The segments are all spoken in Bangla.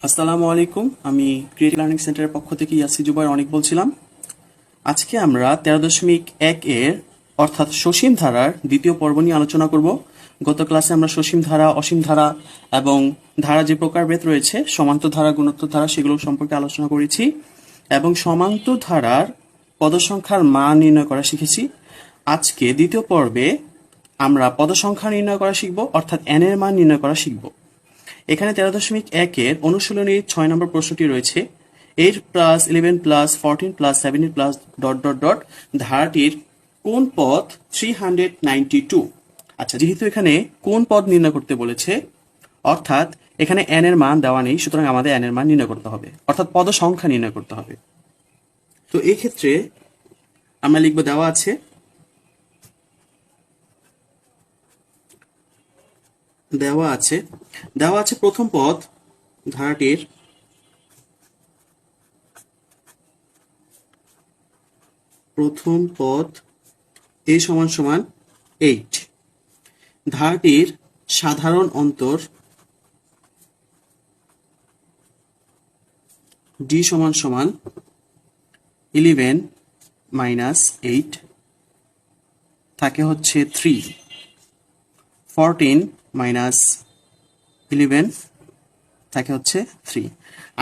আসসালামু আলাইকুম। আমি ক্রিয়েটিভ লার্নিং সেন্টারের পক্ষ থেকে ইয়াসি জুবাইর অনেক বলছিলাম। আজকে আমরা 13.1 এর অর্থাৎ সসীম ধারার দ্বিতীয় পর্ব নিয়ে আলোচনা করব। গত ক্লাসে আমরা সসীম ধারা, অসীম ধারা এবং ধারা যে প্রকারভেদ রয়েছে, সমান্তর ধারা, গুণোত্তর ধারা, সেগুলো সম্পর্কে আলোচনা করেছি এবং সমান্তর ধারার পদসংখ্যার মান নির্ণয় করা শিখেছি। আজকে দ্বিতীয় পর্বে আমরা পদসংখ্যা নির্ণয় করা শিখব, অর্থাৎ n এর মান নির্ণয় করা শিখব। এখানে 13.1 অনুশীলনীর 6 নম্বর প্রশ্নটি রয়েছে 8 plus 11 plus 14 plus 17 plus dot dot dot ধারাটির কোন পদ 392। আচ্ছা, যেহেতু এখানে কোন পদ নির্ণয় করতে বলেছে, অর্থাৎ এখানে n এর মান দেওয়া নেই, সুতরাং আমাদের n এর মান নির্ণয় করতে হবে, অর্থাৎ পদ সংখ্যা নির্ণয় করতে হবে। তো এই ক্ষেত্রে আমরা লিখব দেওয়া আছে প্রথম পদ ধারাটির প্রথম পদ a সমান সমান 8, ধারাটির সাধারণ অন্তর d সমান সমান 11 মাইনাস 8 থাকে হচ্ছে 3, 14 মাইনাস 11 থাকে হচ্ছে 3।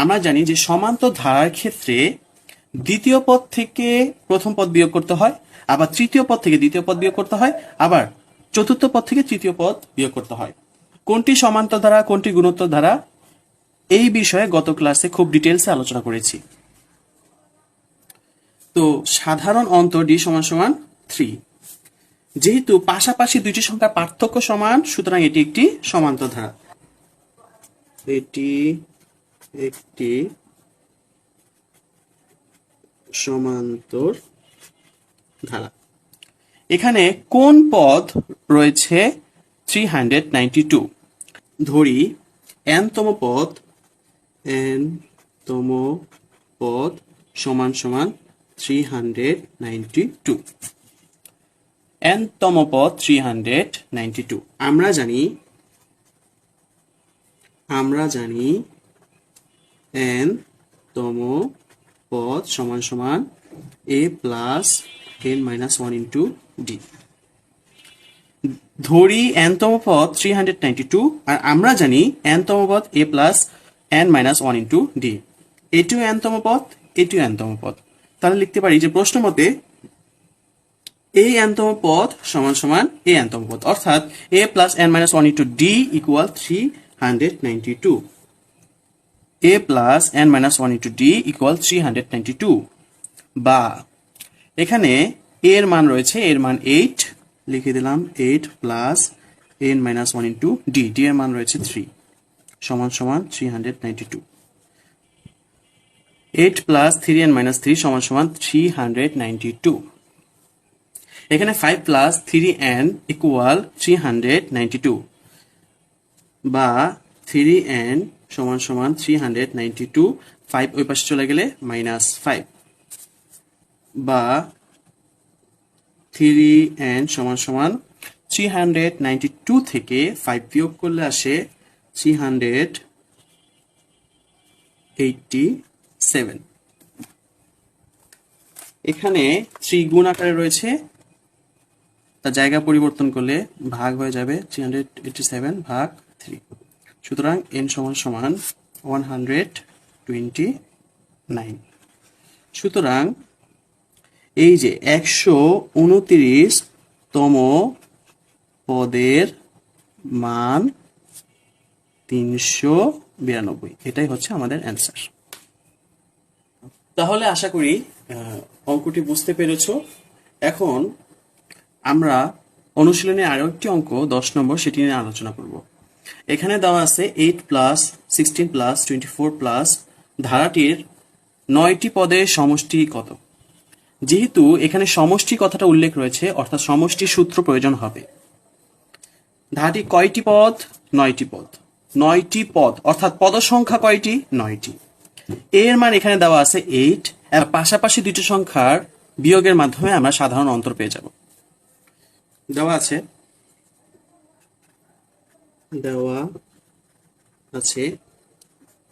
আমরা জানি যে সমান্তর ধারার ক্ষেত্রে দ্বিতীয় পদ থেকে প্রথম পদ বিয়োগ করতে হয়, আবার তৃতীয় পদ থেকে দ্বিতীয় পদ বিয়োগ করতে হয়, আবার চতুর্থ পদ থেকে তৃতীয় পদ বিয়োগ করতে হয়। কোনটি সমান্তর ধারা, কোনটি গুণোত্তর ধারা, এই বিষয়ে গত ক্লাসে খুব ডিটেলসে আলোচনা করেছি। তো সাধারণ অন্তর d সমান সমান 3। যেহেতু পাশাপাশি দুইটি সংখ্যার পার্থক্য সমান, সুতরাং এটি একটি সমান্তর ধারা। এটি একটি সমান্তর ধারা। এখানে কোন পদ রয়েছে 392? ধরি n তম পদ সমান সমান 392। n তম পদ 392। আমরা জানি n তম পদ সমান সমান a plus n minus 1 into d। ধরি n তম পদ 392 আর আমরা জানি n তম পদ a plus n minus 1 into d। এটিও n তম পদ, এটিও n তম পদ। তাহলে লিখতে পারি যে প্রশ্ন মতে এই n তম পদ সমান সমান a n তম পদ, অর্থাৎ a plus n minus 1 into d equal 392। a plus n minus 1 into d equal 392। বা এখানে a এর মান রয়েছে, এর মান 8, লিখে দিলাম 8 plus n minus 1 into d, d এর মান রয়েছে 3 সমান সমান 392। 8 প্লাস 3n মাইনাস 3 সমান সমান 392। এখানে 5 প্লাস 3n ইকুয়াল 392, বা 3n সমান সমান 392, 5 ওই পাশে চলে গেলে মাইনাস 5, বা 3n সমান সমান 392 থেকে 5 বিয়োগ করলে আসে 387। এখানে 3 গুণ আকারে রয়েছে, তার জায়গা পরিবর্তন করলে ভাগ হয়ে যাবে 387 ভাগ 3। সুতরাং n সমান সমান 129। সুতরাং এই যে 129 তম পদের মান 392, এটাই হচ্ছে আমাদের অ্যান্সার। তাহলে আশা করি অঙ্কটি বুঝতে পেরেছো। এখন আমরা অনুশীলনে আরো একটি অঙ্ক 10 নম্বর, সেটি নিয়ে আলোচনা করব। এখানে দেওয়া আছে 8 প্লাস 16 প্লাস 24 প্লাস ধারাটির 9টি পদের সমষ্টি কত? যেহেতু এখানে সমষ্টি কথাটা উল্লেখ রয়েছে, অর্থাৎ সমষ্টির সূত্র প্রয়োজন হবে। ধারাটি কয়টি পদ? 9টি পদ। 9টি পদ অর্থাৎ পদ সংখ্যা কয়টি? 9টি। এর মান এখানে দেওয়া আছে 8, আর পাশাপাশি দুইটি সংখ্যার বিয়োগের মাধ্যমে আমরা সাধারণ অন্তর পেয়ে যাব। দেওয়া আছে দেওয়া আছে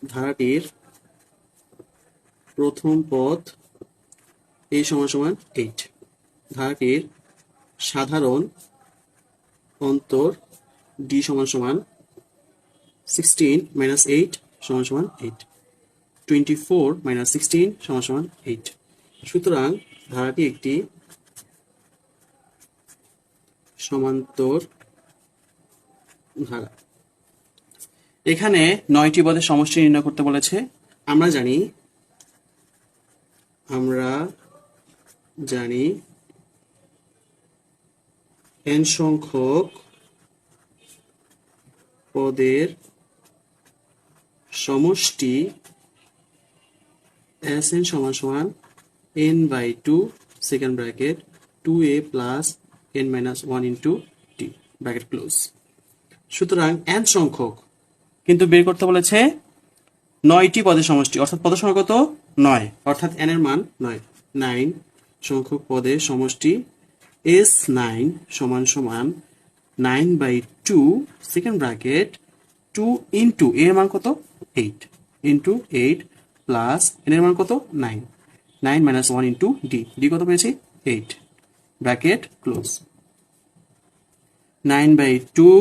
ধারাটির প্রথম পদ a সমান সমান 8, ধারাটির সাধারণ অন্তর d সমান সমান 16 minus 8 সমান সমান 8, 24 minus 16 সমান সমান 8। সুতরাং ধারাটি একটি সমান্তর ধারা। এখানে 9টি পদের সমষ্টি নির্ণয় করতে বলেছে। আমরা জানি n সংখ্যক পদের সমষ্টি Sn সমান সমান n by 2 second bracket 2a plus n minus 1 into t bracket close। সুতরাং n সংখ্যক, কিন্তু বের করতে বলেছে 9টি পদের সমষ্টি, অর্থাৎ পদের সংখ্যা কত? 9, অর্থাৎ n এর মান 9। 9 সংখ্যক পদের সমষ্টি S9 সমান সমান 9 by 2 second bracket 2 into a এর মান কত? 8 into 8 plus n এর মান কত? 9, 9 minus 1 into d, d কত পেয়েছি? 8 bracket close। 9 by 2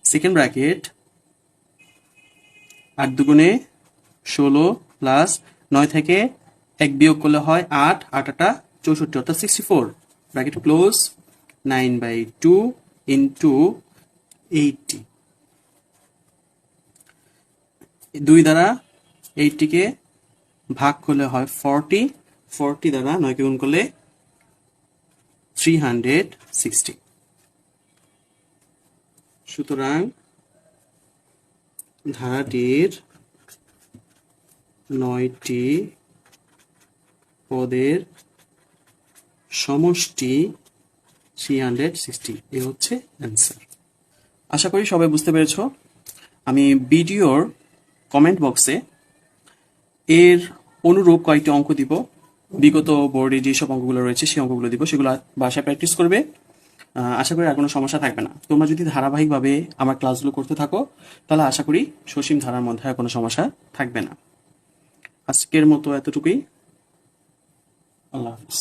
second bracket 8 দুগুণে 16 প্লাস 9 থেকে 1 বিয়োগ করলে হয় 8, 8 8 64, অর্থাৎ 64 ব্র্যাকেট ক্লোজ। 9 by 2 into 80, 2 দ্বারা 80কে ভাগ করলে হয় 40, 40 দ্বারা 9কে গুণ করলে 360। সুতরাং ধারাটির 9টি পদের সমষ্টি 360, এ হচ্ছে অ্যান্সার। আশা করি সবাই বুঝতে পেরেছো। আমি ভিডিওর কমেন্ট বক্সে এর অনুরূপ কয়েকটি অঙ্ক দিব, বিগত বোর্ডে যেসব অঙ্কগুলো রয়েছে সেই অঙ্কগুলো দিব, সেগুলো বাসায় প্র্যাকটিস করবে। আশা করি আর কোনো সমস্যা থাকবে না। তোমরা যদি ধারাবাহিকভাবে আমার ক্লাসগুলো করতে থাকো তাহলে আশা করি সসীম ধারার মধ্যে আর কোনো সমস্যা থাকবে না। আজকের মতো এতটুকুই। আল্লাহ হাফিজ।